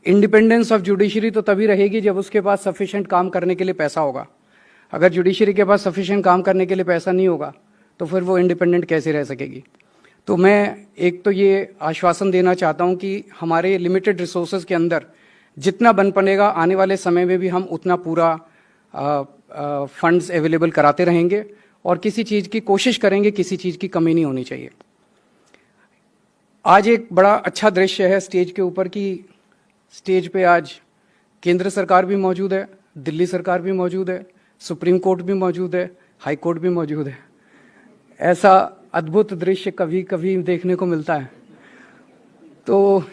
Independence of judiciary तो तभी रहेगी जब उसके पास सफिशिएंट काम करने के लिए पैसा होगा। अगर जुडिशरी के पास सफिशिएंट काम करने के लिए पैसा नहीं होगा तो फिर वो इंडिपेंडेंट कैसे रह सकेगी। तो मैं एक तो ये आश्वासन देना चाहता हूं कि हमारे लिमिटेड रिसोर्सेज के अंदर जितना बन पड़ेगा आने वाले समय में भी हम उतना पूरा फंड्स अवेलेबल कराते रहेंगे और किसी चीज़ की कोशिश करेंगे, किसी चीज़ की कमी नहीं होनी चाहिए। आज एक बड़ा अच्छा दृश्य है स्टेज के ऊपर कि स्टेज पे आज केंद्र सरकार भी मौजूद है, दिल्ली सरकार भी मौजूद है, सुप्रीम कोर्ट भी मौजूद है, हाई कोर्ट भी मौजूद है। ऐसा अद्भुत दृश्य कभी कभी देखने को मिलता है। तो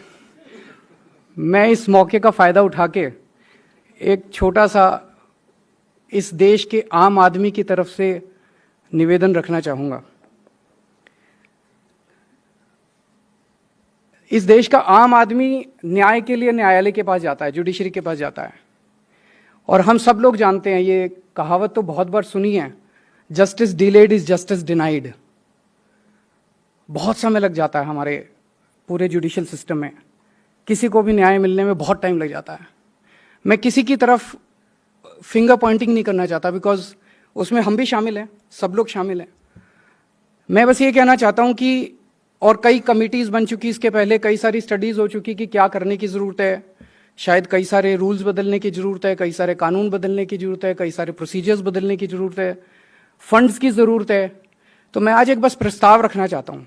मैं इस मौके का फ़ायदा उठा के एक छोटा सा इस देश के आम आदमी की तरफ से निवेदन रखना चाहूँगा। इस देश का आम आदमी न्याय के लिए न्यायालय के पास जाता है, जुडिशरी के पास जाता है, और हम सब लोग जानते हैं, ये कहावत तो बहुत बार सुनी है, justice delayed is justice denied. बहुत समय लग जाता है हमारे पूरे जुडिशियल सिस्टम में, किसी को भी न्याय मिलने में बहुत टाइम लग जाता है। मैं किसी की तरफ फिंगर पॉइंटिंग नहीं करना चाहता, बिकॉज उसमें हम भी शामिल हैं, सब लोग शामिल हैं। मैं बस ये कहना चाहता हूं कि, और कई कमिटीज बन चुकी, इसके पहले कई सारी स्टडीज हो चुकी कि क्या करने की जरूरत है, शायद कई सारे रूल्स बदलने की जरूरत है, कई सारे कानून बदलने की जरूरत है, कई सारे प्रोसीजर्स बदलने की जरूरत है, फंड्स की जरूरत है। तो मैं आज एक बस प्रस्ताव रखना चाहता हूं,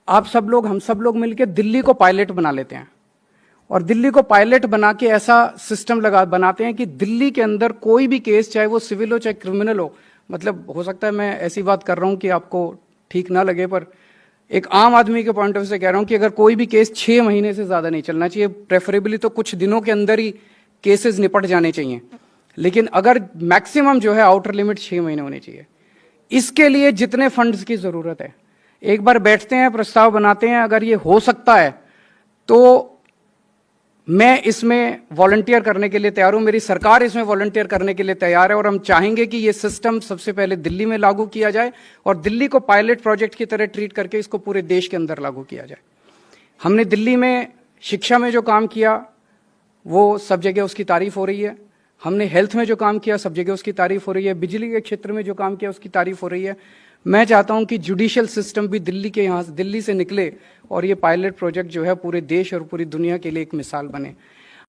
आप सब लोग, हम सब लोग मिलकर दिल्ली को पायलट बना लेते हैं, और दिल्ली को पायलट बना के ऐसा सिस्टम बनाते हैं कि दिल्ली के अंदर कोई भी केस, चाहे वो सिविल हो चाहे क्रिमिनल हो, मतलब हो सकता है मैं ऐसी बात कर रहा हूं कि आपको ठीक ना लगे, पर एक आम आदमी के पॉइंट ऑफ व्यू से कह रहा हूं कि अगर कोई भी केस 6 महीने से ज्यादा नहीं चलना चाहिए, प्रेफरेबली तो कुछ दिनों के अंदर ही केसेस निपट जाने चाहिए, लेकिन अगर मैक्सिमम जो है आउटर लिमिट 6 महीने होनी चाहिए। इसके लिए जितने फंड्स की जरूरत है, एक बार बैठते हैं, प्रस्ताव बनाते हैं, अगर ये हो सकता है तो मैं इसमें वॉलंटियर करने के लिए तैयार हूं, मेरी सरकार इसमें वॉलंटियर करने के लिए तैयार है, और हम चाहेंगे कि ये सिस्टम सबसे पहले दिल्ली में लागू किया जाए और दिल्ली को पायलट प्रोजेक्ट की तरह ट्रीट करके इसको पूरे देश के अंदर लागू किया जाए। हमने दिल्ली में शिक्षा में जो काम किया वो सब जगह उसकी तारीफ हो रही है, हमने हेल्थ में जो काम किया सब जगह उसकी तारीफ हो रही है, बिजली के क्षेत्र में जो काम किया उसकी तारीफ हो रही है। मैं चाहता हूं कि जुडिशियल सिस्टम भी दिल्ली के दिल्ली से निकले और ये पायलट प्रोजेक्ट जो है पूरे देश और पूरी दुनिया के लिए एक मिसाल बने।